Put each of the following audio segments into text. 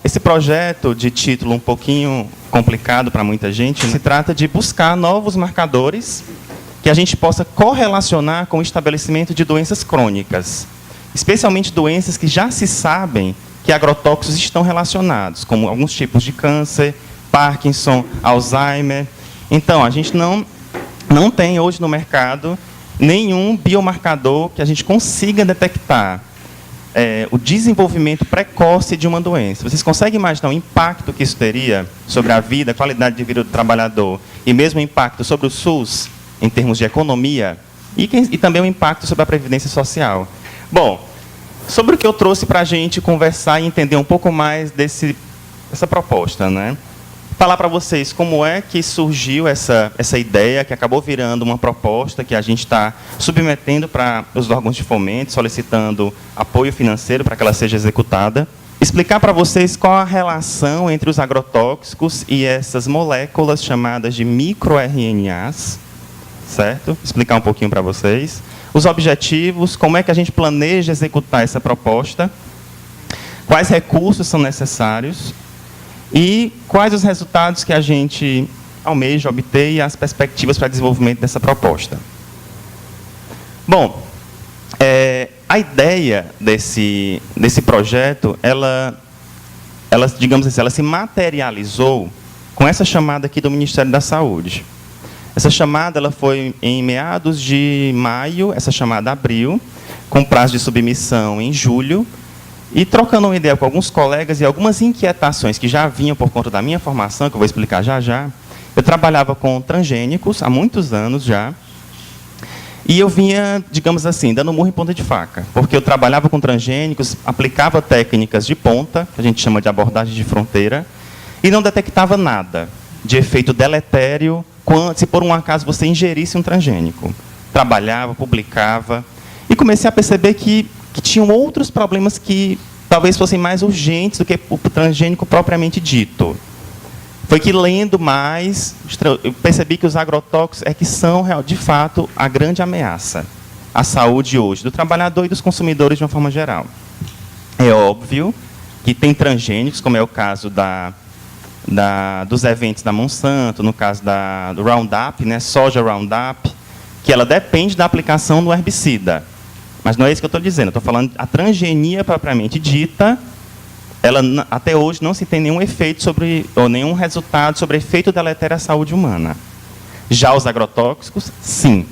Esse projeto, de título um pouquinho complicado para muita gente, se trata de buscar novos marcadores que a gente possa correlacionar com o estabelecimento de doenças crônicas, especialmente doenças que já se sabem que agrotóxicos estão relacionados, como alguns tipos de câncer, Parkinson, Alzheimer. Então, a gente não tem hoje no mercado nenhum biomarcador que a gente consiga detectar o desenvolvimento precoce de uma doença. Vocês conseguem imaginar o impacto que isso teria sobre a vida, a qualidade de vida do trabalhador, e mesmo o impacto sobre o SUS, em termos de economia, e também o impacto sobre a Previdência Social? Bom, sobre o que eu trouxe para a gente conversar e entender um pouco mais dessa proposta, né? Falar para vocês como é que surgiu essa ideia, que acabou virando uma proposta que a gente está submetendo para os órgãos de fomento, solicitando apoio financeiro para que ela seja executada. Explicar para vocês qual a relação entre os agrotóxicos e essas moléculas chamadas de microRNAs, certo? Explicar um pouquinho para vocês. Os objetivos, como é que a gente planeja executar essa proposta, quais recursos são necessários, e quais os resultados que a gente almeja obter e as perspectivas para desenvolvimento dessa proposta. Bom, a ideia desse projeto, ela, digamos assim, ela se materializou com essa chamada aqui do Ministério da Saúde. Essa chamada ela foi em meados de maio, essa chamada abriu, com prazo de submissão em julho. E trocando uma ideia com alguns colegas e algumas inquietações que já vinham por conta da minha formação, que eu vou explicar já já, eu trabalhava com transgênicos há muitos anos já, e eu vinha, digamos assim, dando murro em ponta de faca, porque eu trabalhava com transgênicos, aplicava técnicas de ponta, que a gente chama de abordagem de fronteira, e não detectava nada de efeito deletério se por um acaso você ingerisse um transgênico. Trabalhava, publicava, e comecei a perceber que tinham outros problemas que talvez fossem mais urgentes do que o transgênico propriamente dito. Foi que, lendo mais, eu percebi que os agrotóxicos que são, de fato, a grande ameaça à saúde hoje, do trabalhador e dos consumidores de uma forma geral. É óbvio que tem transgênicos, como é o caso dos eventos da Monsanto, no caso do Roundup, né, soja Roundup, que ela depende da aplicação do herbicida. Mas não é isso que eu estou dizendo. Eu estou falando a transgenia propriamente dita, ela até hoje não se tem nenhum efeito ou nenhum resultado sobre efeito deletério à saúde humana. Já os agrotóxicos, sim.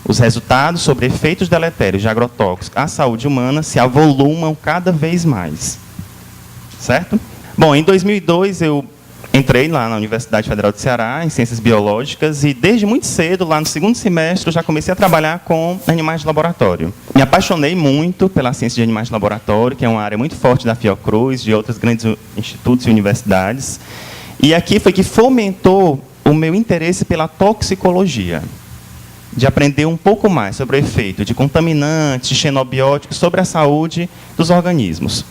Os resultados sobre efeitos deletérios de agrotóxicos à saúde humana se avolumam cada vez mais. Certo? Bom, em 2002 eu entrei lá na Universidade Federal do Ceará, em Ciências Biológicas, e desde muito cedo, lá no segundo semestre, eu já comecei a trabalhar com animais de laboratório. Me apaixonei muito pela ciência de animais de laboratório, que é uma área muito forte da Fiocruz, de outros grandes institutos e universidades. E aqui foi que fomentou o meu interesse pela toxicologia, de aprender um pouco mais sobre o efeito de contaminantes, de xenobióticos, sobre a saúde dos organismos.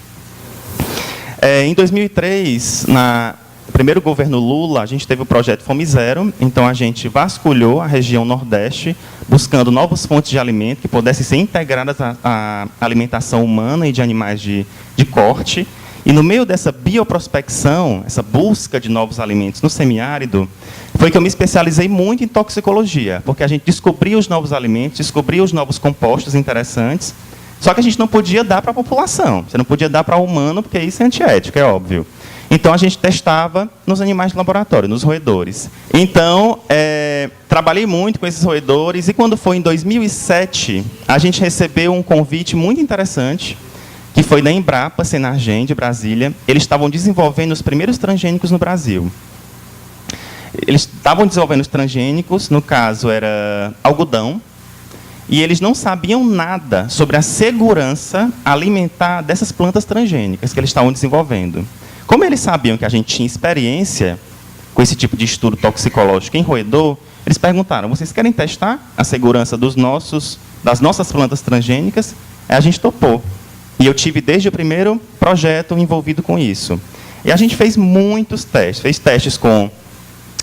Em 2003, no primeiro governo Lula, a gente teve o projeto Fome Zero, então a gente vasculhou a região Nordeste, buscando novas fontes de alimento que pudessem ser integradas à alimentação humana e de animais de corte. E no meio dessa bioprospecção, essa busca de novos alimentos no semiárido, foi que eu me especializei muito em toxicologia, porque a gente descobria os novos alimentos, descobria os novos compostos interessantes, só que a gente não podia dar para a população, você não podia dar para o humano, porque isso é antiético, é óbvio. Então, a gente testava nos animais de laboratório, nos roedores. Então, trabalhei muito com esses roedores, e quando foi em 2007, a gente recebeu um convite muito interessante, que foi da Embrapa, Senargem, de Brasília. Eles estavam desenvolvendo os primeiros transgênicos no Brasil. Eles estavam desenvolvendo os transgênicos, no caso era algodão, e eles não sabiam nada sobre a segurança alimentar dessas plantas transgênicas que eles estavam desenvolvendo. Como eles sabiam que a gente tinha experiência com esse tipo de estudo toxicológico em roedor, eles perguntaram: vocês querem testar a segurança das nossas plantas transgênicas? A gente topou. E eu tive desde o primeiro projeto envolvido com isso. E a gente fez muitos testes. Fez testes com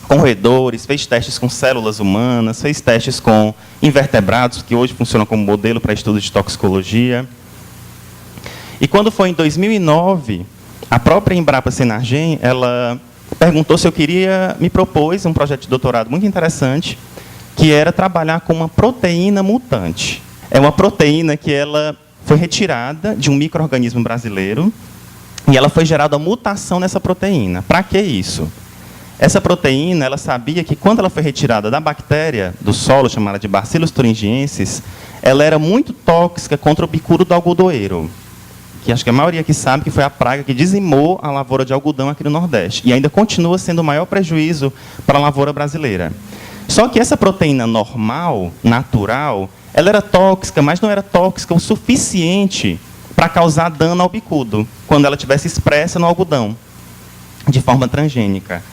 roedores, fez testes com células humanas, fez testes com invertebrados, que hoje funcionam como modelo para estudo de toxicologia. E quando foi em 2009, a própria Embrapa Senargem, ela perguntou se eu queria, me propôs um projeto de doutorado muito interessante, que era trabalhar com uma proteína mutante. É uma proteína que ela foi retirada de um micro-organismo brasileiro e ela foi gerada uma mutação nessa proteína. Para que isso? Essa proteína, ela sabia que quando ela foi retirada da bactéria do solo, chamada de Bacillus thuringiensis, ela era muito tóxica contra o bicudo do algodoeiro, que acho que a maioria aqui sabe que foi a praga que dizimou a lavoura de algodão aqui no Nordeste, e ainda continua sendo o maior prejuízo para a lavoura brasileira. Só que essa proteína normal, natural, ela era tóxica, mas não era tóxica o suficiente para causar dano ao bicudo, quando ela estivesse expressa no algodão, de forma transgênica.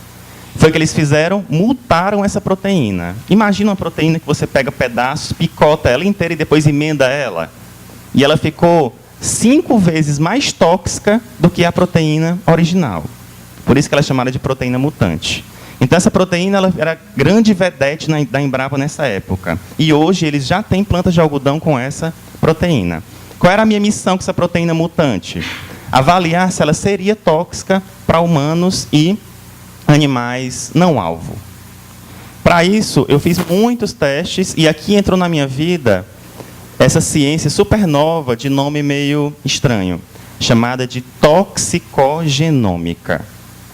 Foi o que eles fizeram, mutaram essa proteína. Imagina uma proteína que você pega pedaços, picota ela inteira e depois emenda ela. E ela ficou 5 vezes mais tóxica do que a proteína original. Por isso que ela é chamada de proteína mutante. Então, essa proteína ela era grande vedete da Embrapa nessa época. E hoje eles já têm plantas de algodão com essa proteína. Qual era a minha missão com essa proteína mutante? Avaliar se ela seria tóxica para humanos e animais não alvo. Para isso, eu fiz muitos testes e aqui entrou na minha vida essa ciência super nova de nome meio estranho, chamada de toxicogenômica.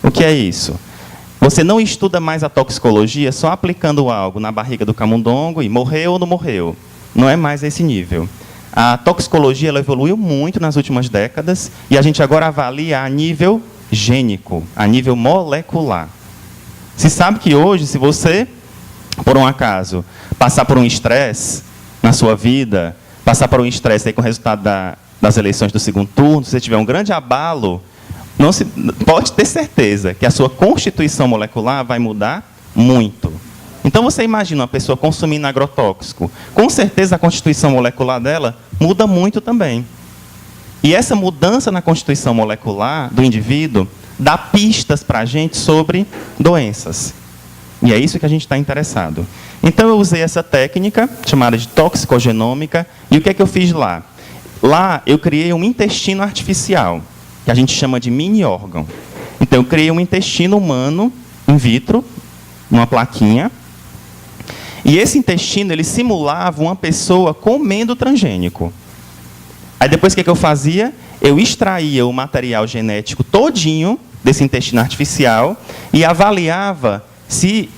O que é isso? Você não estuda mais a toxicologia só aplicando algo na barriga do camundongo e morreu ou não morreu. Não é mais esse nível. A toxicologia ela evoluiu muito nas últimas décadas e a gente agora avalia a nível gênico, a nível molecular. Se sabe que hoje, se você, por um acaso, passar por um estresse na sua vida, passar por um estresse aí com o resultado das eleições do segundo turno, se você tiver um grande abalo, pode ter certeza que a sua constituição molecular vai mudar muito. Então, você imagina uma pessoa consumindo agrotóxico, com certeza a constituição molecular dela muda muito também. E essa mudança na constituição molecular do indivíduo dá pistas para a gente sobre doenças. E é isso que a gente está interessado. Então, eu usei essa técnica, chamada de toxicogenômica, e o que é que eu fiz lá? Lá, eu criei um intestino artificial, que a gente chama de mini-órgão. Então, eu criei um intestino humano, in vitro, numa plaquinha, e esse intestino, ele simulava uma pessoa comendo transgênico. Aí depois o que eu fazia? Eu extraía o material genético todinho desse intestino artificial e avaliava se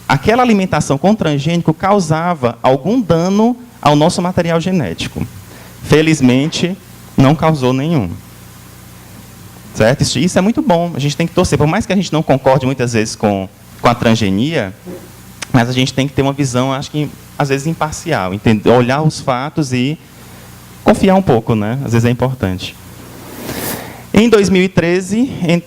aquela alimentação com transgênico causava algum dano ao nosso material genético. Felizmente, não causou nenhum. Certo? Isso é muito bom, a gente tem que torcer. Por mais que a gente não concorde muitas vezes com a transgenia, mas a gente tem que ter uma visão, acho que, às vezes, imparcial. Entender, olhar os fatos e confiar um pouco, né? Às vezes é importante. Em 2013,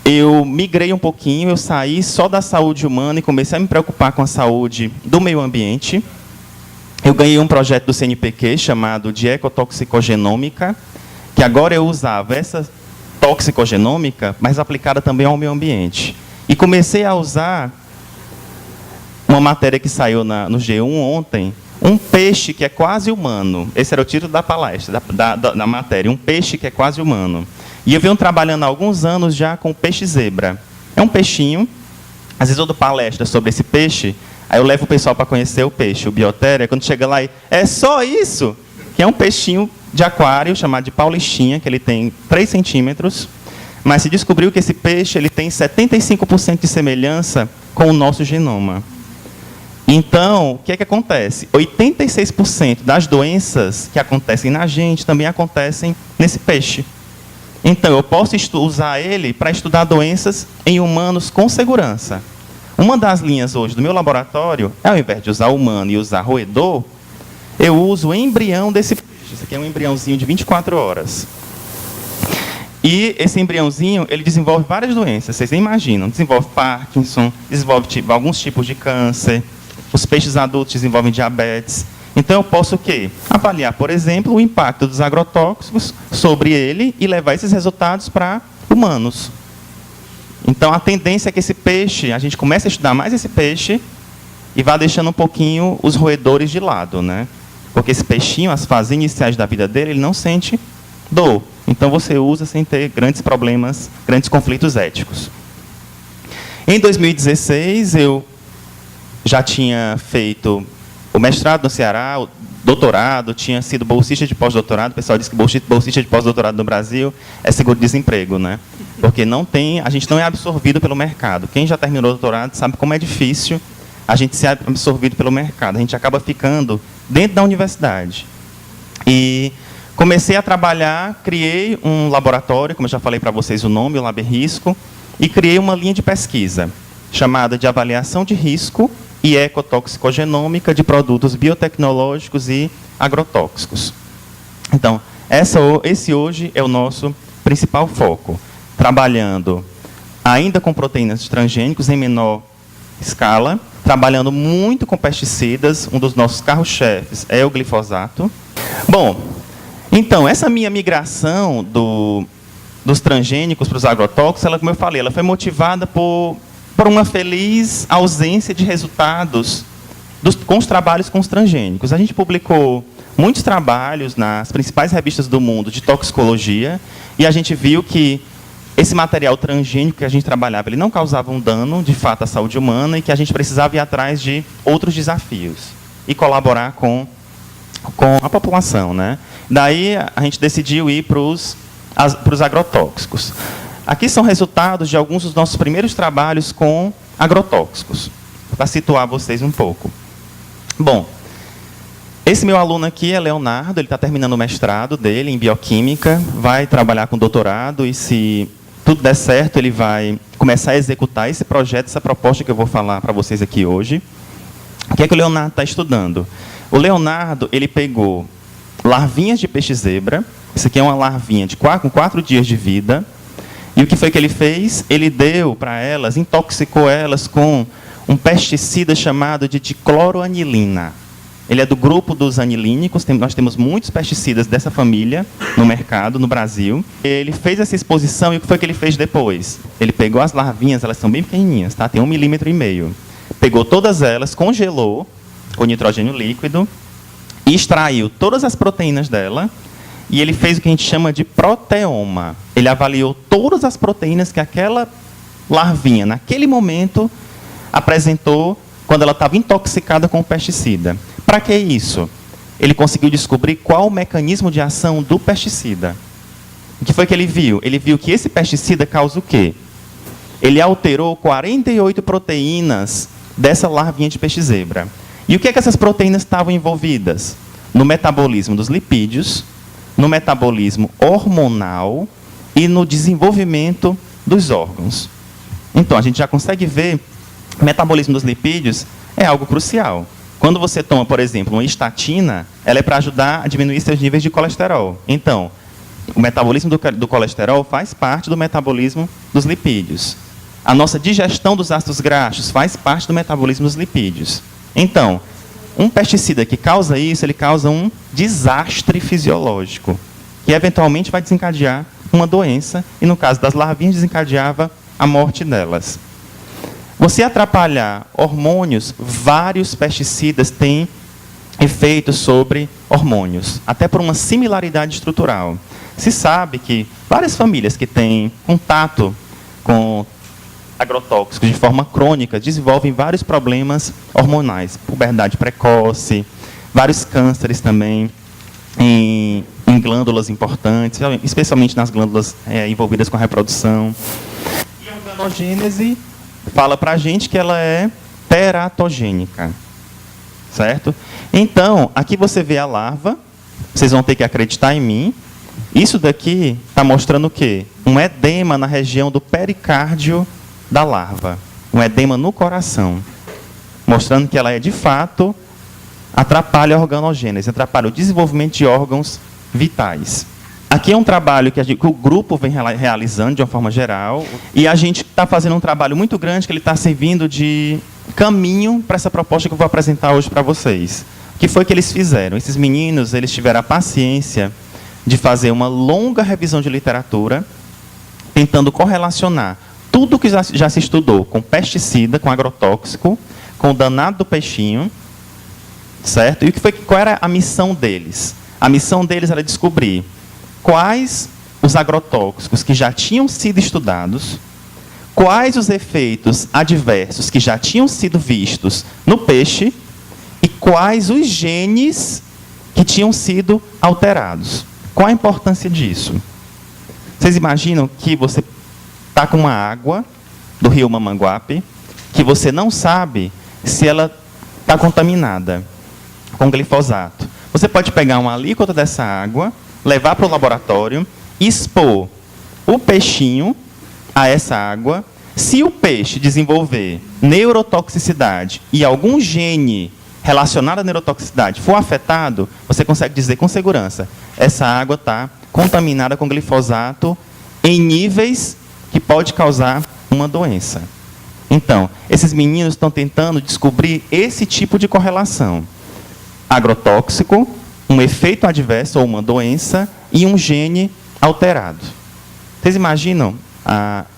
eu migrei um pouquinho, eu saí só da saúde humana e comecei a me preocupar com a saúde do meio ambiente. Eu ganhei um projeto do CNPq chamado de ecotoxicogenômica, que agora eu usava essa toxicogenômica, mas aplicada também ao meio ambiente. E comecei a usar uma matéria que saiu no G1 ontem, um peixe que é quase humano. Esse era o título da palestra, da matéria, um peixe que é quase humano. E eu venho trabalhando há alguns anos já com o peixe zebra. É um peixinho, às vezes eu dou palestra sobre esse peixe, aí eu levo o pessoal para conhecer o peixe, o biotéria, quando chega lá, é só isso, que é um peixinho de aquário, chamado de paulistinha, que ele tem 3 centímetros, mas se descobriu que esse peixe ele tem 75% de semelhança com o nosso genoma. Então, o que é que acontece? 86% das doenças que acontecem na gente também acontecem nesse peixe. Então, eu posso usar ele para estudar doenças em humanos com segurança. Uma das linhas hoje do meu laboratório, ao invés de usar humano e usar roedor, eu uso o embrião desse peixe. Esse aqui é um embriãozinho de 24 horas. E esse embriãozinho, ele desenvolve várias doenças, vocês nem imaginam. Desenvolve Parkinson, desenvolve alguns tipos de câncer. Os peixes adultos desenvolvem diabetes. Então, eu posso o quê? Avaliar, por exemplo, o impacto dos agrotóxicos sobre ele e levar esses resultados para humanos. Então, a tendência é que esse peixe, a gente comece a estudar mais esse peixe e vá deixando um pouquinho os roedores de lado, né? Porque esse peixinho, as fases iniciais da vida dele, ele não sente dor. Então você usa sem ter grandes problemas, grandes conflitos éticos. Em 2016, eu já tinha feito o mestrado no Ceará, o doutorado, tinha sido bolsista de pós-doutorado. O pessoal diz que bolsista de pós-doutorado no Brasil é seguro-desemprego, né? Porque a gente não é absorvido pelo mercado. Quem já terminou o doutorado sabe como é difícil a gente ser absorvido pelo mercado. A gente acaba ficando dentro da universidade. E comecei a trabalhar, criei um laboratório, como eu já falei para vocês o nome, o Lab Risco, e criei uma linha de pesquisa chamada de avaliação de risco e ecotoxicogenômica de produtos biotecnológicos e agrotóxicos. Então, esse hoje é o nosso principal foco, trabalhando ainda com proteínas transgênicos em menor escala, trabalhando muito com pesticidas. Um dos nossos carros-chefes é o glifosato. Bom, então, essa minha migração dos transgênicos para os agrotóxicos, como eu falei, ela foi motivada por uma feliz ausência de resultados com os trabalhos com os transgênicos. A gente publicou muitos trabalhos nas principais revistas do mundo de toxicologia, e a gente viu que esse material transgênico que a gente trabalhava, ele não causava um dano, de fato, à saúde humana, e que a gente precisava ir atrás de outros desafios e colaborar com a população, né? Daí a gente decidiu ir para os agrotóxicos. Aqui são resultados de alguns dos nossos primeiros trabalhos com agrotóxicos, para situar vocês um pouco. Bom, esse meu aluno aqui é Leonardo, ele está terminando o mestrado dele em bioquímica, vai trabalhar com doutorado, e se tudo der certo, ele vai começar a executar esse projeto, essa proposta que eu vou falar para vocês aqui hoje. O que é que o Leonardo está estudando? O Leonardo, ele pegou larvinhas de peixe-zebra. Isso aqui é uma larvinha com 4 dias de vida. E o que foi que ele fez? Ele deu para elas, intoxicou elas com um pesticida chamado de dicloroanilina. Ele é do grupo dos anilínicos. Nós temos muitos pesticidas dessa família no mercado, no Brasil. Ele fez essa exposição, e o que foi que ele fez depois? Ele pegou as larvinhas, elas são bem pequenininhas, tá? Tem 1,5 milímetro. Pegou todas elas, congelou com nitrogênio líquido, e extraiu todas as proteínas dela, e ele fez o que a gente chama de proteoma. Ele avaliou todas as proteínas que aquela larvinha, naquele momento, apresentou quando ela estava intoxicada com o pesticida. Para que isso? Ele conseguiu descobrir qual o mecanismo de ação do pesticida. O que foi que ele viu? Ele viu que esse pesticida causa o quê? Ele alterou 48 proteínas dessa larvinha de peixe-zebra. E o que é que essas proteínas estavam envolvidas? No metabolismo dos lipídios, no metabolismo hormonal e no desenvolvimento dos órgãos. Então, a gente já consegue ver que o metabolismo dos lipídios é algo crucial. Quando você toma, por exemplo, uma estatina, ela é para ajudar a diminuir seus níveis de colesterol. Então, o metabolismo do colesterol faz parte do metabolismo dos lipídios. A nossa digestão dos ácidos graxos faz parte do metabolismo dos lipídios. Então, um pesticida que causa isso, ele causa um desastre fisiológico, que eventualmente vai desencadear uma doença, e no caso das larvinhas, desencadeava a morte delas. Você atrapalhar hormônios, vários pesticidas têm efeitos sobre hormônios, até por uma similaridade estrutural. Se sabe que várias famílias que têm contato com agrotóxicos de forma crônica desenvolvem vários problemas hormonais, puberdade precoce, vários cânceres também em glândulas importantes, especialmente nas glândulas envolvidas com a reprodução. E a organogênese fala para a gente que ela é teratogênica, certo? Então, aqui você vê a larva, vocês vão ter que acreditar em mim. Isso daqui está mostrando o quê? Um edema na região do pericárdio da larva, um edema no coração, mostrando que ela é, de fato, atrapalha a organogênese, atrapalha o desenvolvimento de órgãos vitais. Aqui é um trabalho que o grupo vem realizando de uma forma geral, e a gente está fazendo um trabalho muito grande que ele está servindo de caminho para essa proposta que eu vou apresentar hoje para vocês. O que foi que eles fizeram? Esses meninos, eles tiveram a paciência de fazer uma longa revisão de literatura, tentando correlacionar tudo que já se estudou com pesticida, com agrotóxico, com o danado do peixinho, certo? E qual era a missão deles? A missão deles era descobrir quais os agrotóxicos que já tinham sido estudados, quais os efeitos adversos que já tinham sido vistos no peixe e quais os genes que tinham sido alterados. Qual a importância disso? Vocês imaginam que você está com uma água do rio Mamanguape, que você não sabe se ela está contaminada com glifosato. Você pode pegar uma alíquota dessa água, levar para o laboratório, expor o peixinho a essa água. Se o peixe desenvolver neurotoxicidade e algum gene relacionado à neurotoxicidade for afetado, você consegue dizer com segurança, essa água está contaminada com glifosato em níveis que pode causar uma doença. Então, esses meninos estão tentando descobrir esse tipo de correlação. Agrotóxico, um efeito adverso ou uma doença e um gene alterado. Vocês imaginam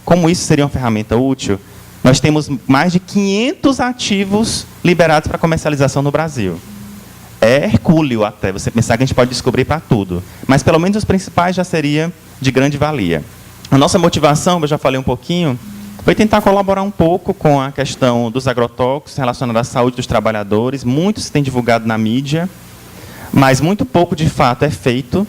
como isso seria uma ferramenta útil? Nós temos mais de 500 ativos liberados para comercialização no Brasil. É hercúleo até você pensar que a gente pode descobrir para tudo. Mas pelo menos os principais já seria de grande valia. A nossa motivação, eu já falei um pouquinho, foi tentar colaborar um pouco com a questão dos agrotóxicos relacionados à saúde dos trabalhadores. Muito se tem divulgado na mídia, mas muito pouco, de fato, é feito.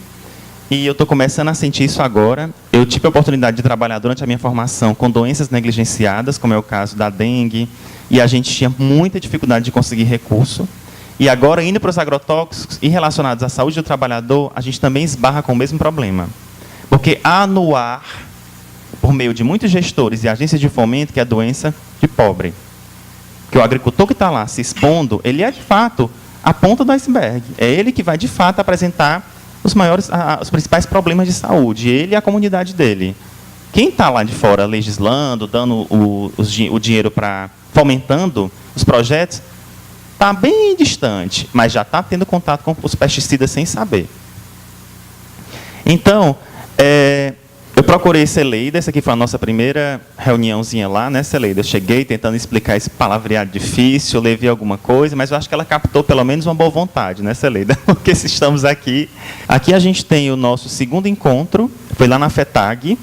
E eu estou começando a sentir isso agora. Eu tive a oportunidade de trabalhar durante a minha formação com doenças negligenciadas, como é o caso da dengue, e a gente tinha muita dificuldade de conseguir recurso. E agora, indo para os agrotóxicos e relacionados à saúde do trabalhador, a gente também esbarra com o mesmo problema. Porque há no ar, por meio de muitos gestores e agências de fomento, que é a doença de pobre. Que o agricultor que está lá se expondo, ele é, de fato, a ponta do iceberg. É ele que vai, de fato, apresentar os principais problemas de saúde. Ele e a comunidade dele. Quem está lá de fora legislando, dando o dinheiro para fomentando os projetos, está bem distante, mas já está tendo contato com os pesticidas sem saber. Então, eu procurei Celeida, essa aqui foi a nossa primeira reuniãozinha lá, né, Celeida? Eu cheguei tentando explicar esse palavreado difícil, levei alguma coisa, mas eu acho que ela captou pelo menos uma boa vontade, né, Celeida? Porque se estamos aqui... Aqui a gente tem o nosso segundo encontro, foi lá na FETAG,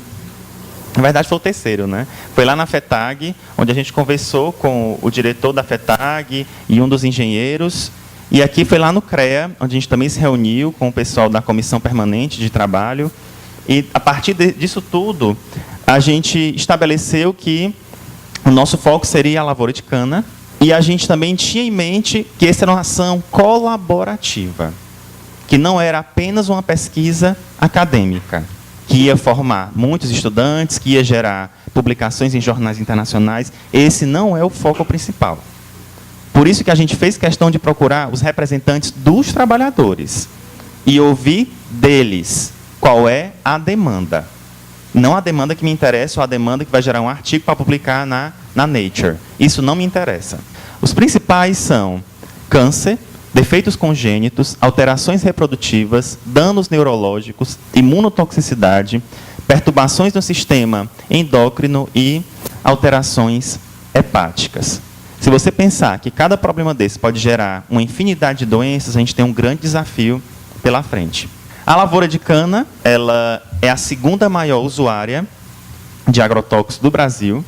na verdade foi o terceiro, né? Foi lá na FETAG, onde a gente conversou com o diretor da FETAG e um dos engenheiros, e aqui foi lá no CREA, onde a gente também se reuniu com o pessoal da Comissão Permanente de Trabalho. E, a partir disso tudo, a gente estabeleceu que o nosso foco seria a lavoura de cana, e a gente também tinha em mente que essa era uma ação colaborativa, que não era apenas uma pesquisa acadêmica, que ia formar muitos estudantes, que ia gerar publicações em jornais internacionais. Esse não é o foco principal. Por isso que a gente fez questão de procurar os representantes dos trabalhadores e ouvir deles qual é a demanda. Não a demanda que me interessa ou a demanda que vai gerar um artigo para publicar na Nature. Isso não me interessa. Os principais são câncer, defeitos congênitos, alterações reprodutivas, danos neurológicos, imunotoxicidade, perturbações no sistema endócrino e alterações hepáticas. Se você pensar que cada problema desse pode gerar uma infinidade de doenças, a gente tem um grande desafio pela frente. A lavoura de cana, ela é a segunda maior usuária de agrotóxicos do Brasil.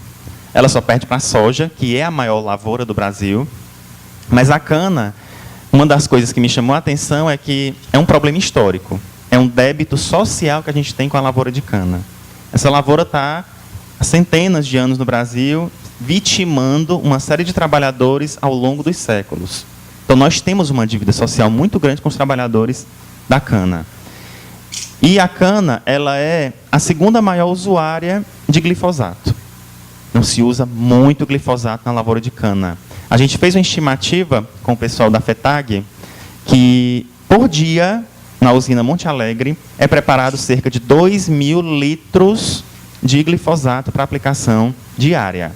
Ela só perde para a soja, que é a maior lavoura do Brasil. Mas a cana, uma das coisas que me chamou a atenção é que é um problema histórico. É um débito social que a gente tem com a lavoura de cana. Essa lavoura está há centenas de anos no Brasil, vitimando uma série de trabalhadores ao longo dos séculos. Então, nós temos uma dívida social muito grande com os trabalhadores da cana. E a cana, ela é a segunda maior usuária de glifosato. Não se usa muito glifosato na lavoura de cana. A gente fez uma estimativa com o pessoal da FETAG que, por dia, na usina Monte Alegre, é preparado cerca de 2.000 litros de glifosato para aplicação diária.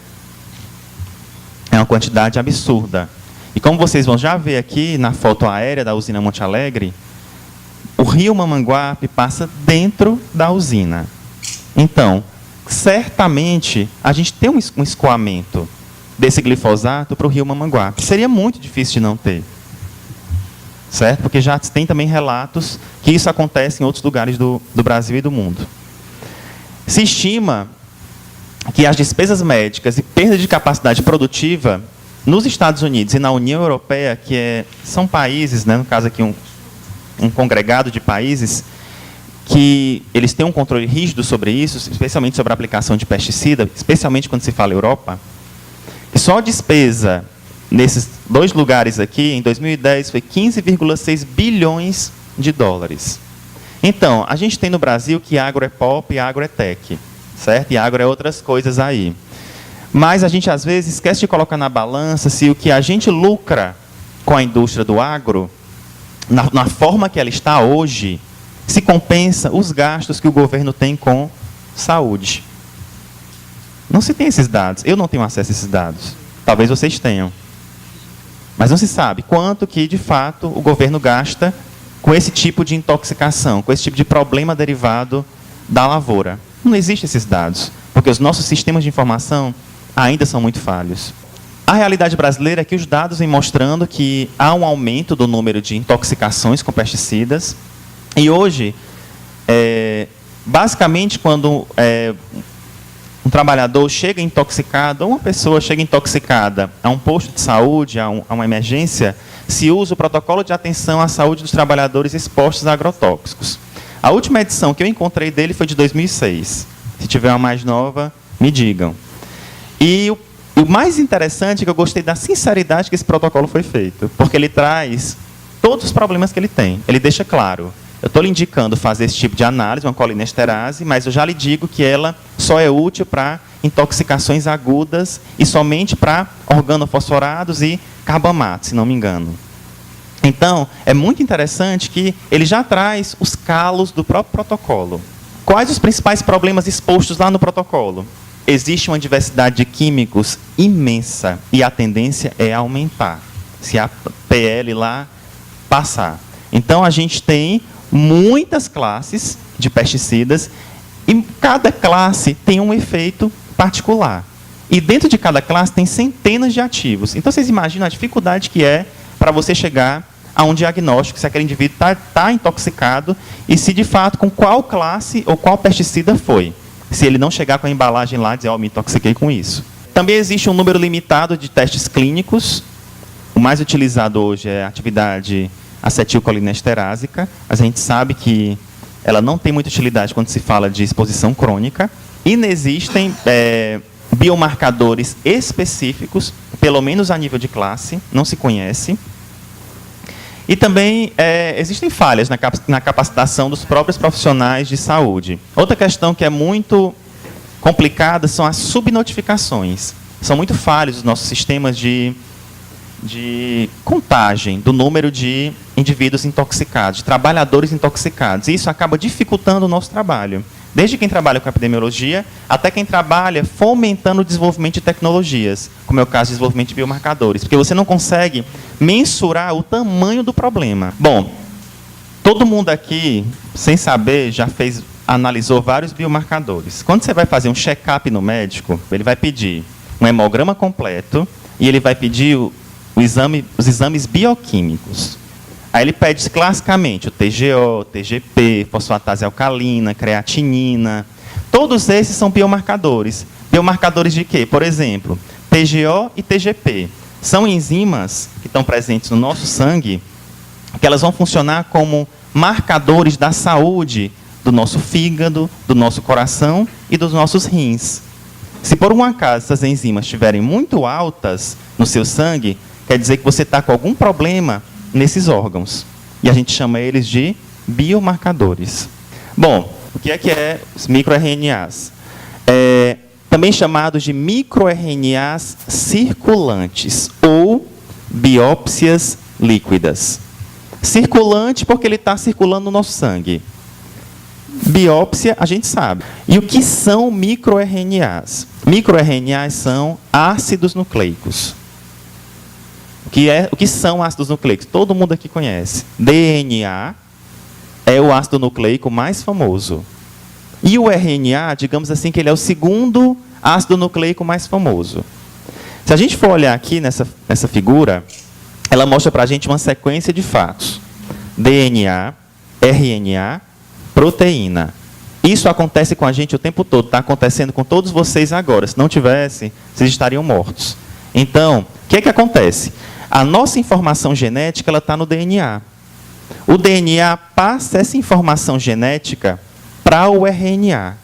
É uma quantidade absurda. E como vocês vão já ver aqui na foto aérea da usina Monte Alegre, o rio Mamanguape passa dentro da usina. Então, certamente, a gente tem um escoamento desse glifosato para o rio Mamanguape. Seria muito difícil de não ter. Certo? Porque já tem também relatos que isso acontece em outros lugares do Brasil e do mundo. Se estima que as despesas médicas e perda de capacidade produtiva nos Estados Unidos e na União Europeia, são países, né, no caso aqui um congregado de países, que eles têm um controle rígido sobre isso, especialmente sobre a aplicação de pesticida, especialmente quando se fala Europa, e só a despesa nesses dois lugares aqui, em 2010, foi 15,6 bilhões de dólares. Então, a gente tem no Brasil que agro é pop e agro é tech, certo? E agro é outras coisas aí. Mas a gente, às vezes, esquece de colocar na balança se o que a gente lucra com a indústria do agro, na forma que ela está hoje, se compensa os gastos que o governo tem com saúde. Não se tem esses dados. Eu não tenho acesso a esses dados. Talvez vocês tenham. Mas não se sabe quanto que, de fato, o governo gasta com esse tipo de intoxicação, com esse tipo de problema derivado da lavoura. Não existem esses dados, porque os nossos sistemas de informação ainda são muito falhos. A realidade brasileira é que os dados vêm mostrando que há um aumento do número de intoxicações com pesticidas. E hoje, basicamente, quando um trabalhador chega intoxicado, ou uma pessoa chega intoxicada a um posto de saúde, a uma emergência, se usa o protocolo de atenção à saúde dos trabalhadores expostos a agrotóxicos. A última edição que eu encontrei dele foi de 2006. Se tiver uma mais nova, me digam. E o mais interessante é que eu gostei da sinceridade que esse protocolo foi feito, porque ele traz todos os problemas que ele tem. Ele deixa claro: eu estou lhe indicando fazer esse tipo de análise, uma colinesterase, mas eu já lhe digo que ela só é útil para intoxicações agudas e somente para organofosforados e carbamato, se não me engano. Então, é muito interessante que ele já traz os calos do próprio protocolo. Quais os principais problemas expostos lá no protocolo? Existe uma diversidade de químicos imensa e a tendência é aumentar, se a PL lá passar. Então, a gente tem muitas classes de pesticidas e cada classe tem um efeito particular. E dentro de cada classe tem centenas de ativos. Então, vocês imaginam a dificuldade que é para você chegar a um diagnóstico se aquele indivíduo está intoxicado e se, de fato, com qual classe ou qual pesticida foi. Se ele não chegar com a embalagem lá e dizer, me intoxiquei com isso. Também existe um número limitado de testes clínicos. O mais utilizado hoje é a atividade acetilcolineesterásica. Mas a gente sabe que ela não tem muita utilidade quando se fala de exposição crônica. E não existem biomarcadores específicos, pelo menos a nível de classe, não se conhece. E também existem falhas na capacitação dos próprios profissionais de saúde. Outra questão que é muito complicada são as subnotificações. São muito falhos os nossos sistemas de contagem do número de indivíduos intoxicados, de trabalhadores intoxicados. E isso acaba dificultando o nosso trabalho. Desde quem trabalha com epidemiologia até quem trabalha fomentando o desenvolvimento de tecnologias, como é o caso de desenvolvimento de biomarcadores, porque você não consegue mensurar o tamanho do problema. Bom, todo mundo aqui, sem saber, já analisou vários biomarcadores. Quando você vai fazer um check-up no médico, ele vai pedir um hemograma completo e ele vai pedir os exames bioquímicos. Aí ele pede classicamente o TGO, TGP, fosfatase alcalina, creatinina. Todos esses são biomarcadores. Biomarcadores de quê? Por exemplo, TGO e TGP. São enzimas que estão presentes no nosso sangue, que elas vão funcionar como marcadores da saúde do nosso fígado, do nosso coração e dos nossos rins. Se por um acaso essas enzimas estiverem muito altas no seu sangue, quer dizer que você está com algum problema nesses órgãos. E a gente chama eles de biomarcadores. Bom, o que é os microRNAs? Também chamados de microRNAs circulantes ou biópsias líquidas. Circulante porque ele está circulando no nosso sangue. Biópsia, a gente sabe. E o que são microRNAs? MicroRNAs são ácidos nucleicos. O que são ácidos nucleicos? Todo mundo aqui conhece. DNA é o ácido nucleico mais famoso. E o RNA, digamos assim, que ele é o segundo ácido nucleico mais famoso. Se a gente for olhar aqui nessa figura, ela mostra para a gente uma sequência de fatos. DNA, RNA, proteína. Isso acontece com a gente o tempo todo, está acontecendo com todos vocês agora. Se não tivesse, vocês estariam mortos. Então, o que é que acontece? A nossa informação genética está no DNA. O DNA passa essa informação genética para o RNA.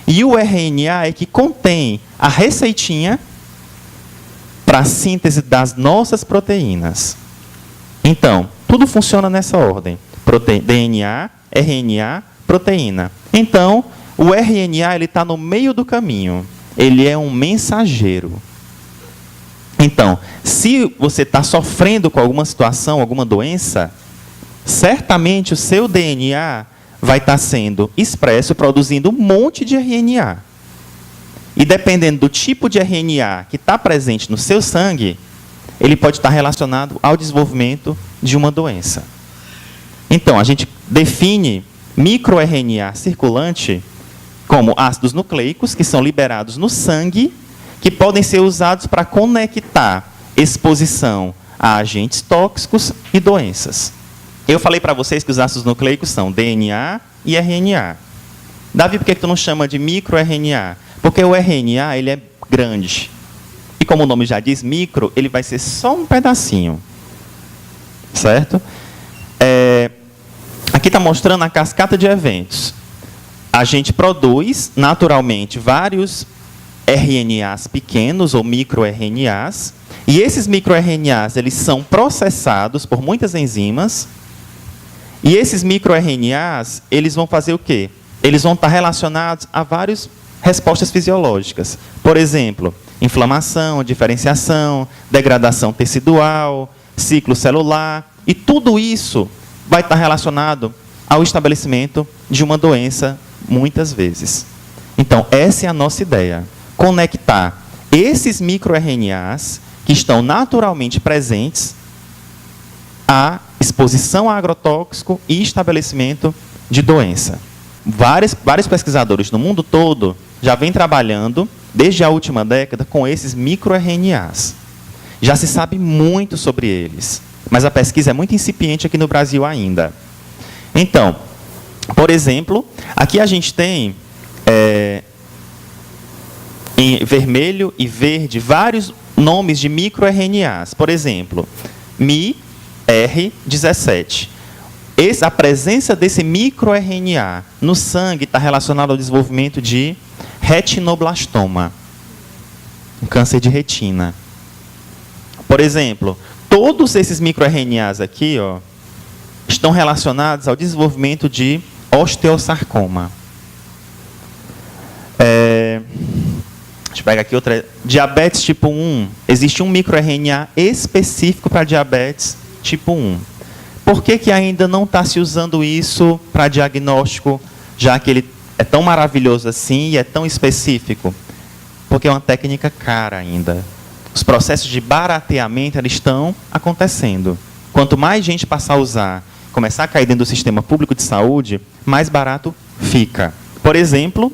E o RNA é que contém a receitinha para a síntese das nossas proteínas. Então, tudo funciona nessa ordem. DNA, RNA, proteína. Então, o RNA está no meio do caminho. Ele é um mensageiro. Então, se você está sofrendo com alguma situação, alguma doença, certamente o seu DNA vai estar sendo expresso, produzindo um monte de RNA. E dependendo do tipo de RNA que está presente no seu sangue, ele pode estar relacionado ao desenvolvimento de uma doença. Então, a gente define microRNA circulante como ácidos nucleicos, que são liberados no sangue, que podem ser usados para conectar exposição a agentes tóxicos e doenças. Eu falei para vocês que os ácidos nucleicos são DNA e RNA. Davi, por que tu não chama de microRNA? Porque o RNA ele é grande. E como o nome já diz, micro, ele vai ser só um pedacinho. Certo? Aqui está mostrando a cascata de eventos. A gente produz, naturalmente, vários RNAs pequenos, ou microRNAs, e esses microRNAs eles são processados por muitas enzimas, e esses microRNAs eles vão fazer o quê? Eles vão estar relacionados a várias respostas fisiológicas. Por exemplo, inflamação, diferenciação, degradação tecidual, ciclo celular, e tudo isso vai estar relacionado ao estabelecimento de uma doença, muitas vezes. Então, essa é a nossa ideia. Conectar esses microRNAs que estão naturalmente presentes à exposição a agrotóxico e estabelecimento de doença. Vários pesquisadores no mundo todo já vêm trabalhando, desde a última década, com esses microRNAs. Já se sabe muito sobre eles, mas a pesquisa é muito incipiente aqui no Brasil ainda. Então, por exemplo, aqui a gente tem em vermelho e verde vários nomes de microRNAs. Por exemplo, MIR17. A presença desse microRNA no sangue está relacionada ao desenvolvimento de retinoblastoma, um câncer de retina. Por exemplo, todos esses microRNAs aqui, ó, estão relacionados ao desenvolvimento de osteosarcoma. Deixa eu pegar aqui outra. Diabetes tipo 1. Existe um microRNA específico para diabetes tipo 1. Por que ainda não está se usando isso para diagnóstico, já que ele é tão maravilhoso assim e é tão específico? Porque é uma técnica cara ainda. Os processos de barateamento eles estão acontecendo. Quanto mais gente passar a usar, começar a cair dentro do sistema público de saúde, mais barato fica. Por exemplo,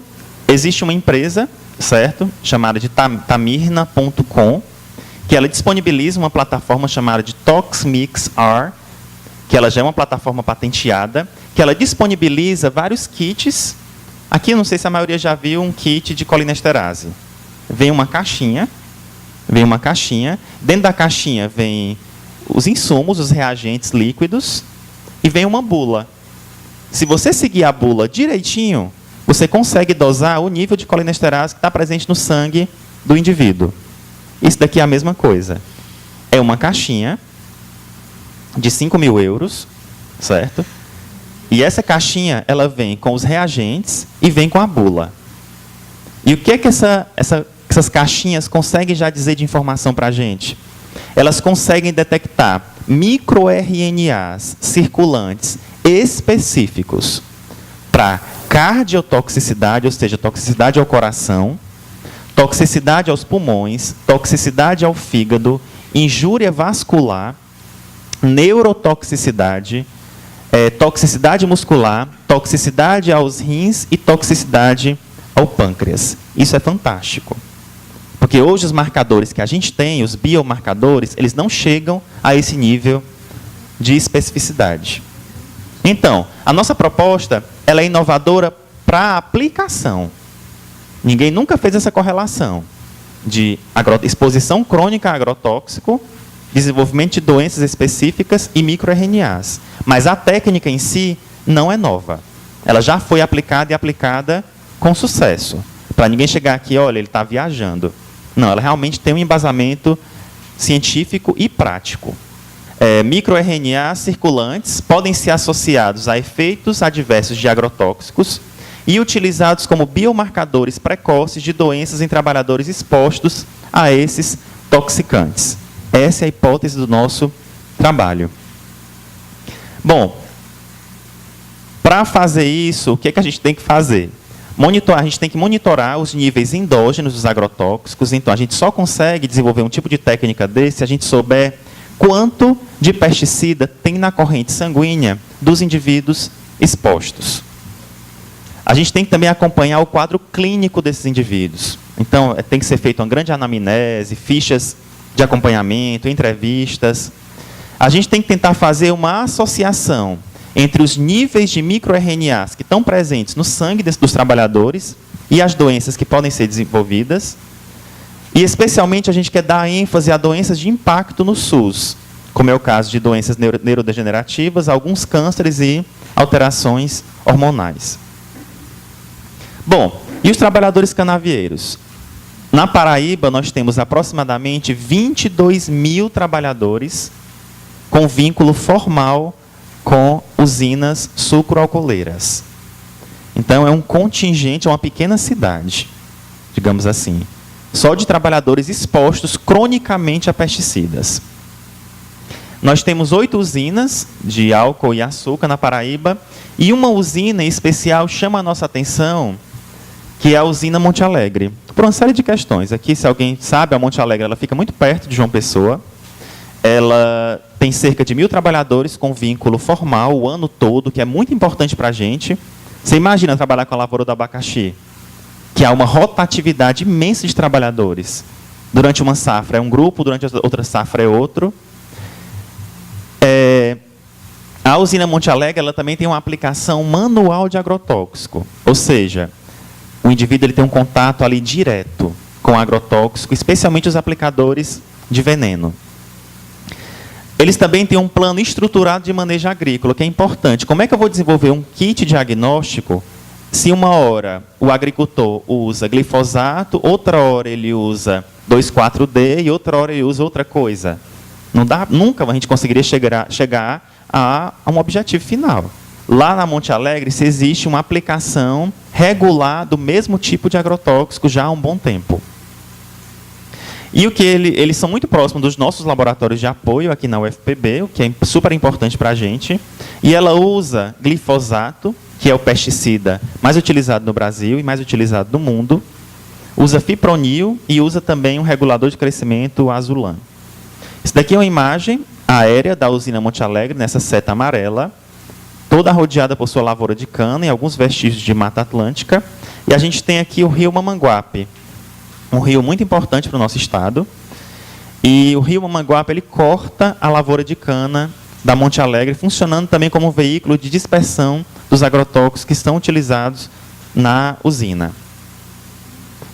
existe uma empresa, certo, chamada de Tamirna.com, que ela disponibiliza uma plataforma chamada de ToxMix-R, que ela já é uma plataforma patenteada, que ela disponibiliza vários kits. Aqui, não sei se a maioria já viu um kit de colinesterase. Vem uma caixinha, dentro da caixinha vem os insumos, os reagentes líquidos, e vem uma bula. Se você seguir a bula direitinho, você consegue dosar o nível de colinesterase que está presente no sangue do indivíduo. Isso daqui é a mesma coisa. É uma caixinha de 5.000 euros, certo? E essa caixinha, ela vem com os reagentes e vem com a bula. E o que é que essas caixinhas conseguem já dizer de informação para a gente? Elas conseguem detectar microRNAs circulantes específicos para cardiotoxicidade, ou seja, toxicidade ao coração, toxicidade aos pulmões, toxicidade ao fígado, injúria vascular, neurotoxicidade, toxicidade muscular, toxicidade aos rins e toxicidade ao pâncreas. Isso é fantástico. Porque hoje os marcadores que a gente tem, os biomarcadores, eles não chegam a esse nível de especificidade. Então, a nossa proposta ela é inovadora para a aplicação. Ninguém nunca fez essa correlação de exposição crônica a agrotóxico, desenvolvimento de doenças específicas e microRNAs. Mas a técnica em si não é nova. Ela já foi aplicada e aplicada com sucesso. Para ninguém chegar aqui, olha, ele está viajando. Não, ela realmente tem um embasamento científico e prático. MicroRNAs circulantes podem ser associados a efeitos adversos de agrotóxicos e utilizados como biomarcadores precoces de doenças em trabalhadores expostos a esses toxicantes. Essa é a hipótese do nosso trabalho. Bom, para fazer isso, o que é que a gente tem que fazer? A gente tem que monitorar os níveis endógenos dos agrotóxicos. Então, a gente só consegue desenvolver um tipo de técnica desse se a gente souber quanto de pesticida tem na corrente sanguínea dos indivíduos expostos. A gente tem que também acompanhar o quadro clínico desses indivíduos. Então, tem que ser feita uma grande anamnese, fichas de acompanhamento, entrevistas. A gente tem que tentar fazer uma associação entre os níveis de microRNAs que estão presentes no sangue dos trabalhadores e as doenças que podem ser desenvolvidas. E, especialmente, a gente quer dar ênfase a doenças de impacto no SUS, como é o caso de doenças neurodegenerativas, alguns cânceres e alterações hormonais. Bom, e os trabalhadores canavieiros? Na Paraíba, nós temos aproximadamente 22 mil trabalhadores com vínculo formal com usinas sucroalcooleiras. Então, é um contingente, é uma pequena cidade, digamos assim, só de trabalhadores expostos cronicamente a pesticidas. Nós temos 8 usinas de álcool e açúcar na Paraíba, e uma usina em especial chama a nossa atenção, que é a usina Monte Alegre, por uma série de questões. Aqui, se alguém sabe, a Monte Alegre ela fica muito perto de João Pessoa. Ela tem cerca de 1.000 trabalhadores com vínculo formal o ano todo, que é muito importante para a gente. Você imagina trabalhar com a lavoura do abacaxi, que há uma rotatividade imensa de trabalhadores. Durante uma safra é um grupo, durante outra safra é outro. A usina Monte Alegre ela também tem uma aplicação manual de agrotóxico, ou seja, o indivíduo ele tem um contato ali direto com agrotóxico, especialmente os aplicadores de veneno. Eles também têm um plano estruturado de manejo agrícola, que é importante. Como é que eu vou desenvolver um kit diagnóstico se uma hora o agricultor usa glifosato, outra hora ele usa 2,4-D e outra hora ele usa outra coisa? Não dá, nunca a gente conseguiria chegar a um objetivo final. Lá na Monte Alegre, se existe uma aplicação regular do mesmo tipo de agrotóxico já há um bom tempo. E o que eles são muito próximos dos nossos laboratórios de apoio aqui na UFPB, o que é super importante para a gente. E ela usa glifosato, que é o pesticida mais utilizado no Brasil e mais utilizado no mundo. Usa fipronil e usa também um regulador de crescimento azulan. Isso daqui é uma imagem aérea da usina Monte Alegre, nessa seta amarela, toda rodeada por sua lavoura de cana e alguns vestígios de Mata Atlântica. E a gente tem aqui o rio Mamanguape, um rio muito importante para o nosso estado. E o rio Mamanguape ele corta a lavoura de cana da Monte Alegre, funcionando também como um veículo de dispersão dos agrotóxicos que são utilizados na usina.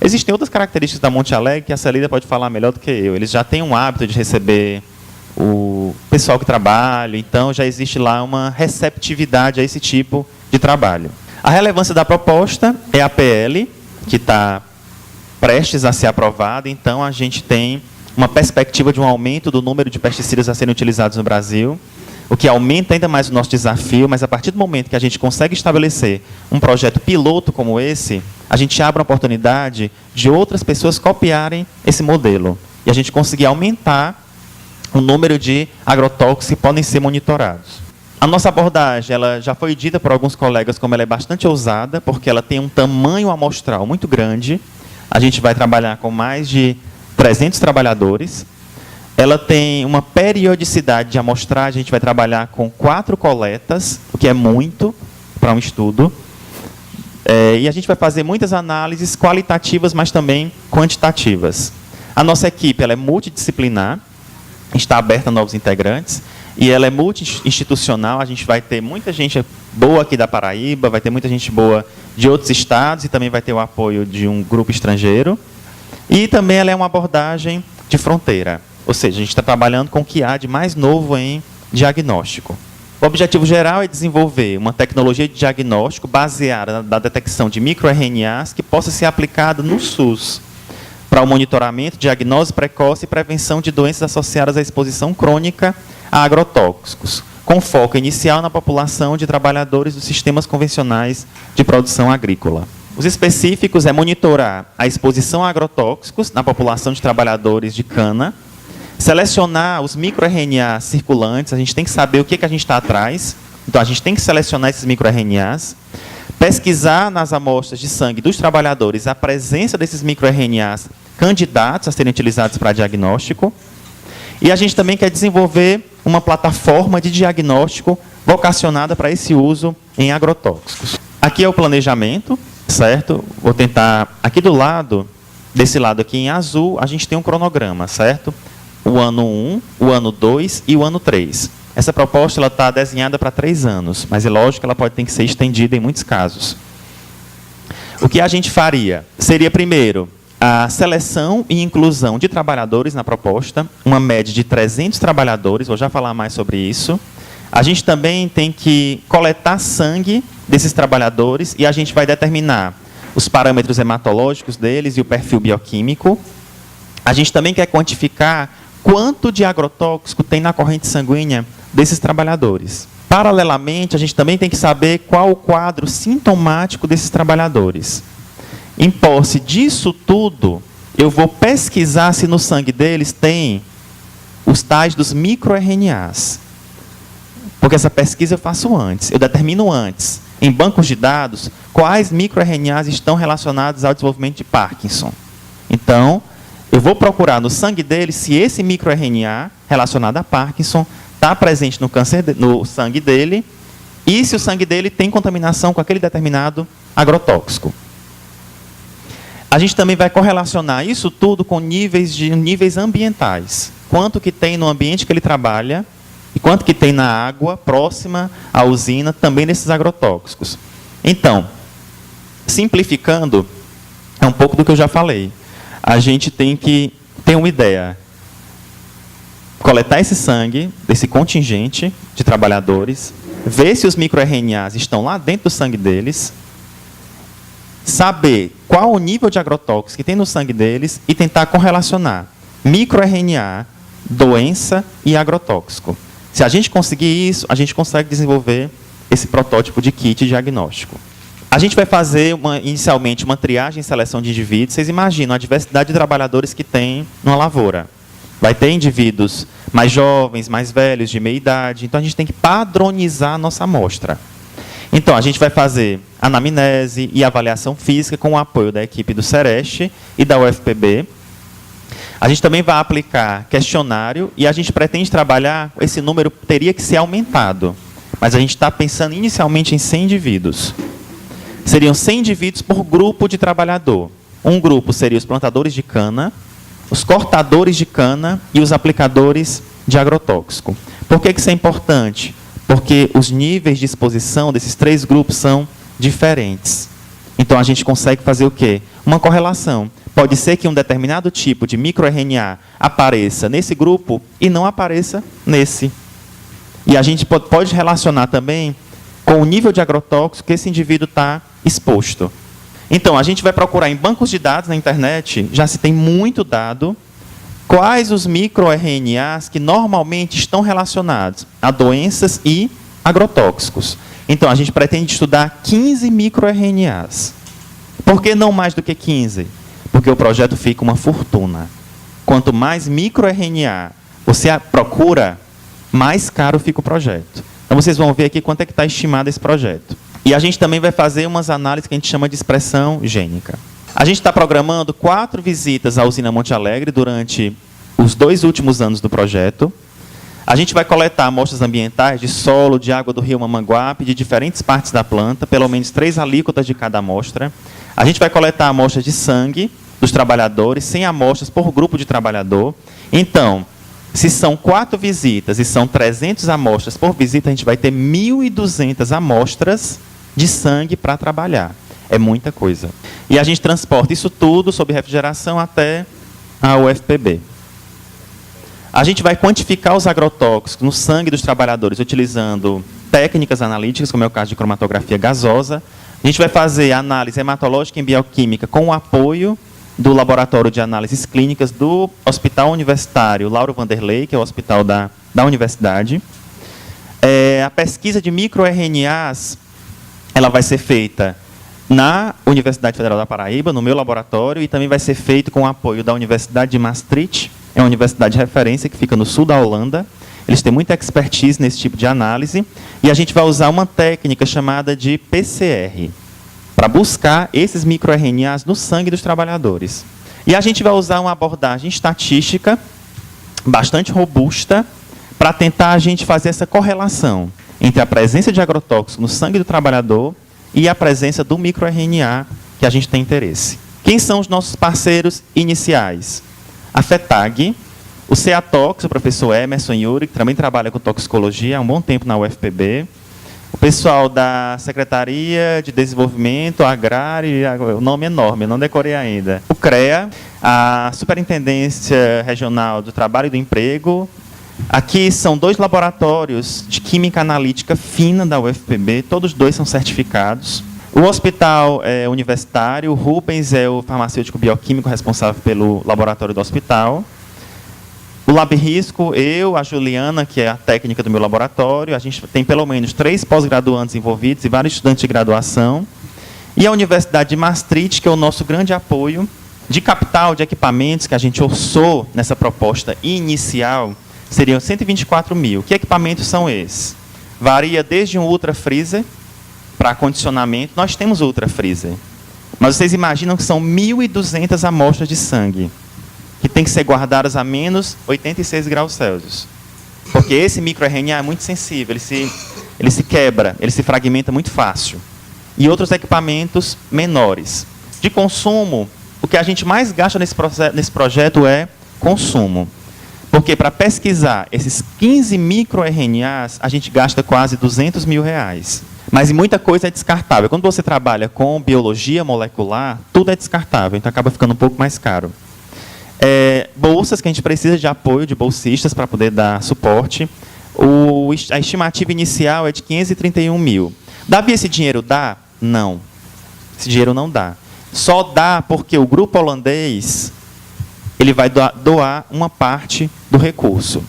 Existem outras características da Monte Alegre que a Celida pode falar melhor do que eu. Eles já têm um hábito de receber o pessoal que trabalha, então já existe lá uma receptividade a esse tipo de trabalho. A relevância da proposta é a PL, que está prestes a ser aprovada, então a gente tem uma perspectiva de um aumento do número de pesticidas a serem utilizados no Brasil, o que aumenta ainda mais o nosso desafio, mas a partir do momento que a gente consegue estabelecer um projeto piloto como esse, a gente abre uma oportunidade de outras pessoas copiarem esse modelo, e a gente conseguir aumentar o número de agrotóxicos que podem ser monitorados. A nossa abordagem ela já foi dita por alguns colegas como ela é bastante ousada, porque ela tem um tamanho amostral muito grande. A gente vai trabalhar com mais de 300 trabalhadores. Ela tem uma periodicidade de amostragem, a gente vai trabalhar com 4 coletas, o que é muito para um estudo. E a gente vai fazer muitas análises qualitativas, mas também quantitativas. A nossa equipe ela é multidisciplinar, está aberta a novos integrantes, e ela é multi-institucional. A gente vai ter muita gente boa aqui da Paraíba, vai ter muita gente boa de outros estados e também vai ter o apoio de um grupo estrangeiro. E também ela é uma abordagem de fronteira, ou seja, a gente está trabalhando com o que há de mais novo em diagnóstico. O objetivo geral é desenvolver uma tecnologia de diagnóstico baseada na detecção de microRNAs que possa ser aplicada no SUS para o monitoramento, diagnose precoce e prevenção de doenças associadas à exposição crônica a agrotóxicos, com foco inicial na população de trabalhadores dos sistemas convencionais de produção agrícola. Os específicos é monitorar a exposição a agrotóxicos na população de trabalhadores de cana, selecionar os microRNAs circulantes, a gente tem que saber o que a gente está atrás, então a gente tem que selecionar esses microRNAs, pesquisar nas amostras de sangue dos trabalhadores a presença desses microRNAs candidatos a serem utilizados para diagnóstico, e a gente também quer desenvolver uma plataforma de diagnóstico vocacionada para esse uso em agrotóxicos. Aqui é o planejamento, certo? Vou tentar, aqui do lado, desse lado aqui em azul, a gente tem um cronograma, certo? O ano 1, o ano 2 e o ano 3. Essa proposta está desenhada para 3 anos, mas é lógico que ela pode ter que ser estendida em muitos casos. O que a gente faria? Seria, primeiro, a seleção e inclusão de trabalhadores na proposta, uma média de 300 trabalhadores, vou já falar mais sobre isso. A gente também tem que coletar sangue desses trabalhadores e a gente vai determinar os parâmetros hematológicos deles e o perfil bioquímico. A gente também quer quantificar quanto de agrotóxico tem na corrente sanguínea desses trabalhadores. Paralelamente, a gente também tem que saber qual o quadro sintomático desses trabalhadores. Em posse disso tudo, eu vou pesquisar se no sangue deles tem os tais dos microRNAs. Porque essa pesquisa eu faço antes, eu determino antes, em bancos de dados, quais microRNAs estão relacionados ao desenvolvimento de Parkinson. Então, eu vou procurar no sangue dele se esse microRNA relacionado a Parkinson está presente no sangue dele e se o sangue dele tem contaminação com aquele determinado agrotóxico. A gente também vai correlacionar isso tudo com níveis ambientais. Quanto que tem no ambiente que ele trabalha e quanto que tem na água próxima à usina também desses agrotóxicos. Então, simplificando, é um pouco do que eu já falei. A gente tem que ter uma ideia. Coletar esse sangue desse contingente de trabalhadores, ver se os microRNAs estão lá dentro do sangue deles, saber qual o nível de agrotóxico que tem no sangue deles e tentar correlacionar microRNA, doença e agrotóxico. Se a gente conseguir isso, a gente consegue desenvolver esse protótipo de kit diagnóstico. A gente vai fazer, inicialmente, uma triagem e seleção de indivíduos. Vocês imaginam a diversidade de trabalhadores que tem numa lavoura. Vai ter indivíduos mais jovens, mais velhos, de meia idade. Então, a gente tem que padronizar a nossa amostra. Então, a gente vai fazer anamnese e avaliação física com o apoio da equipe do Sereste e da UFPB. A gente também vai aplicar questionário e a gente pretende trabalhar, esse número teria que ser aumentado. Mas a gente está pensando inicialmente em 100 indivíduos. Seriam 100 indivíduos por grupo de trabalhador. Um grupo seria os plantadores de cana, os cortadores de cana e os aplicadores de agrotóxico. Por que isso é importante? Porque os níveis de exposição desses 3 grupos são diferentes. Então, a gente consegue fazer o quê? Uma correlação. Pode ser que um determinado tipo de microRNA apareça nesse grupo e não apareça nesse. E a gente pode relacionar também com o nível de agrotóxico que esse indivíduo está exposto. Então, a gente vai procurar em bancos de dados na internet, já se tem muito dado, quais os microRNAs que normalmente estão relacionados a doenças e agrotóxicos. Então, a gente pretende estudar 15 microRNAs. Por que não mais do que 15? Porque o projeto fica uma fortuna. Quanto mais microRNA você procura, mais caro fica o projeto. Então, vocês vão ver aqui quanto é que está estimado esse projeto. E a gente também vai fazer umas análises que a gente chama de expressão gênica. A gente está programando 4 visitas à usina Monte Alegre durante os 2 últimos anos do projeto. A gente vai coletar amostras ambientais de solo, de água do rio Mamanguape, de diferentes partes da planta, pelo menos 3 alíquotas de cada amostra. A gente vai coletar amostras de sangue dos trabalhadores, 100 amostras por grupo de trabalhador. Então, se são 4 visitas e são 300 amostras por visita, a gente vai ter 1.200 amostras de sangue para trabalhar. É muita coisa. E a gente transporta isso tudo sob refrigeração até a UFPB. A gente vai quantificar os agrotóxicos no sangue dos trabalhadores utilizando técnicas analíticas, como é o caso de cromatografia gasosa. A gente vai fazer análise hematológica e bioquímica com o apoio do Laboratório de Análises Clínicas do Hospital Universitário Lauro Vanderlei, que é o hospital da universidade. A pesquisa de microRNAs, ela vai ser feita na Universidade Federal da Paraíba, no meu laboratório, e também vai ser feito com o apoio da Universidade de Maastricht, é uma universidade de referência que fica no sul da Holanda. Eles têm muita expertise nesse tipo de análise, e a gente vai usar uma técnica chamada de PCR, para buscar esses microRNAs no sangue dos trabalhadores. E a gente vai usar uma abordagem estatística bastante robusta para tentar a gente fazer essa correlação entre a presença de agrotóxico no sangue do trabalhador e a presença do microRNA que a gente tem interesse. Quem são os nossos parceiros iniciais? A FETAG, o CEATOX, o professor Emerson Yuri, que também trabalha com toxicologia há um bom tempo na UFPB, o pessoal da Secretaria de Desenvolvimento Agrário, o nome é enorme, eu não decorei ainda. O CREA, a Superintendência Regional do Trabalho e do Emprego. Aqui são 2 laboratórios de química analítica fina da UFPB, todos 2 são certificados. O hospital universitário, o Rubens é o farmacêutico bioquímico responsável pelo laboratório do hospital. O Lab Risco, eu, a Juliana, que é a técnica do meu laboratório, a gente tem pelo menos 3 pós-graduantes envolvidos e vários estudantes de graduação. E a Universidade de Maastricht, que é o nosso grande apoio de capital, de equipamentos que a gente orçou nessa proposta inicial, seriam 124 mil. Que equipamentos são esses? Varia desde um ultra freezer para condicionamento. Nós temos ultra freezer, mas vocês imaginam que são 1.200 amostras de sangue que tem que ser guardadas a menos 86 graus Celsius. Porque esse microRNA é muito sensível, ele se quebra, ele se fragmenta muito fácil. E outros equipamentos menores. De consumo, o que a gente mais gasta nesse projeto é consumo. Porque para pesquisar esses 15 microRNAs, a gente gasta quase R$200 mil. Mas muita coisa é descartável. Quando você trabalha com biologia molecular, tudo é descartável, então acaba ficando um pouco mais caro. Bolsas, que a gente precisa de apoio de bolsistas para poder dar suporte. A estimativa inicial é de 531 mil. Davi, esse dinheiro dá? Não. Esse dinheiro não dá. Só dá porque o grupo holandês ele vai doar uma parte do recurso.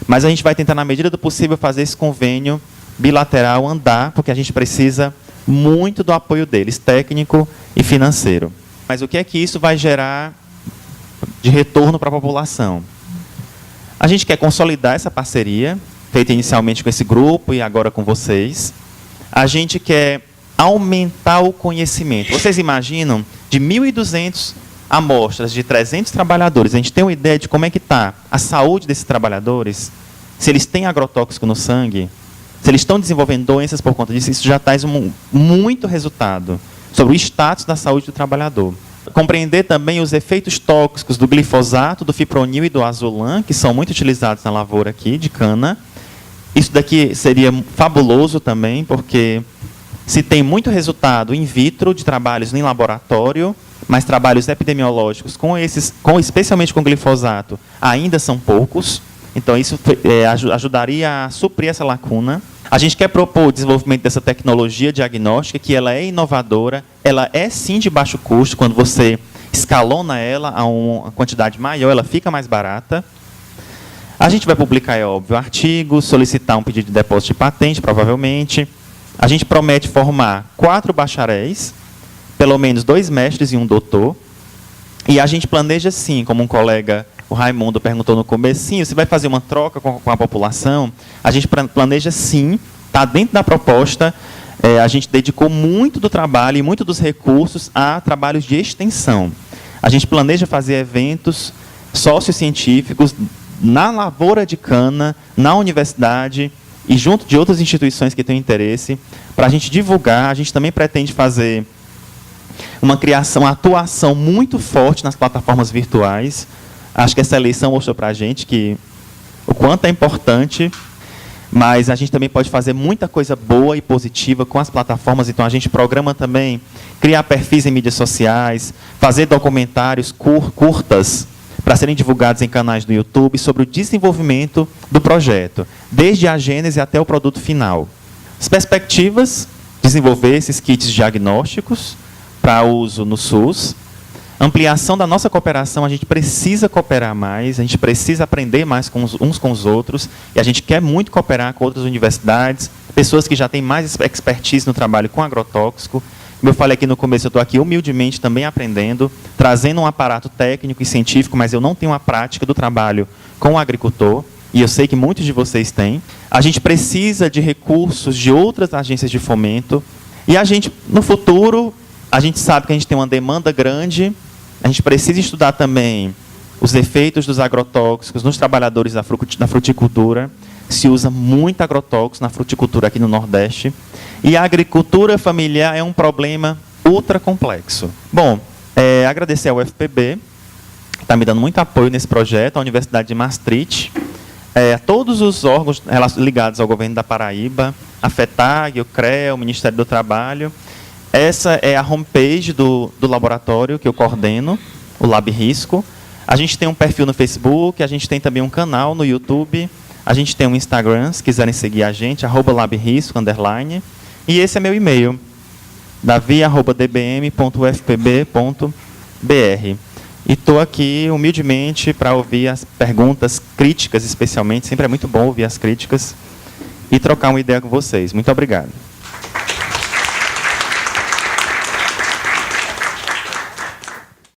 Mas a gente vai tentar, na medida do possível, fazer esse convênio bilateral andar, porque a gente precisa muito do apoio deles, técnico e financeiro. Mas o que é que isso vai gerar de retorno para a população? A gente quer consolidar essa parceria, feita inicialmente com esse grupo e agora com vocês. A gente quer aumentar o conhecimento. Vocês imaginam, de 1.200 amostras de 300 trabalhadores, a gente tem uma ideia de como é que está a saúde desses trabalhadores? Se eles têm agrotóxico no sangue, se eles estão desenvolvendo doenças por conta disso, isso já traz muito resultado sobre o status da saúde do trabalhador. Compreender também os efeitos tóxicos do glifosato, do fipronil e do azolan, que são muito utilizados na lavoura aqui de cana. Isso daqui seria fabuloso também, porque se tem muito resultado in vitro de trabalhos em laboratório, mas trabalhos epidemiológicos, especialmente com glifosato, ainda são poucos. Então, isso ajudaria a suprir essa lacuna. A gente quer propor o desenvolvimento dessa tecnologia diagnóstica, que ela é inovadora, ela é sim de baixo custo, quando você escalona ela a uma quantidade maior, ela fica mais barata. A gente vai publicar, é óbvio, artigos, solicitar um pedido de depósito de patente, provavelmente. A gente promete formar 4 bacharéis, pelo menos 2 mestres e um doutor. E a gente planeja sim, como um colega, o Raimundo, perguntou no comecinho, você vai fazer uma troca com a população? A gente planeja sim, está dentro da proposta. A gente dedicou muito do trabalho e muito dos recursos a trabalhos de extensão. A gente planeja fazer eventos sociocientíficos na lavoura de cana, na universidade e junto de outras instituições que têm interesse, para a gente divulgar. A gente também pretende fazer uma atuação muito forte nas plataformas virtuais. Acho que essa eleição mostrou para a gente o quanto é importante. Mas a gente também pode fazer muita coisa boa e positiva com as plataformas. Então, a gente programa também criar perfis em mídias sociais, fazer documentários curtas para serem divulgados em canais do YouTube sobre o desenvolvimento do projeto, desde a gênese até o produto final. As perspectivas, desenvolver esses kits diagnósticos para uso no SUS. Ampliação da nossa cooperação, a gente precisa cooperar mais, a gente precisa aprender mais uns com os outros, e a gente quer muito cooperar com outras universidades, pessoas que já têm mais expertise no trabalho com agrotóxico. Como eu falei aqui no começo, eu estou aqui humildemente também aprendendo, trazendo um aparato técnico e científico, mas eu não tenho a prática do trabalho com o agricultor, e eu sei que muitos de vocês têm. A gente precisa de recursos de outras agências de fomento, e a gente, no futuro, a gente sabe que a gente tem uma demanda grande. A gente precisa estudar também os efeitos dos agrotóxicos nos trabalhadores da fruticultura. Se usa muito agrotóxico na fruticultura aqui no Nordeste. E a agricultura familiar é um problema ultra complexo. Bom, agradecer ao UFPB, que está me dando muito apoio nesse projeto, a Universidade de Maastricht, a todos os órgãos ligados ao governo da Paraíba, a FETAG, o CREA, o Ministério do Trabalho. Essa é a homepage do laboratório que eu coordeno, o Lab Risco. A gente tem um perfil no Facebook, a gente tem também um canal no YouTube, a gente tem um Instagram, se quiserem seguir a gente, @labrisco_. E esse é meu e-mail, davi@dbm.ufpb.br. E estou aqui humildemente para ouvir as perguntas, críticas especialmente. Sempre é muito bom ouvir as críticas e trocar uma ideia com vocês. Muito obrigado.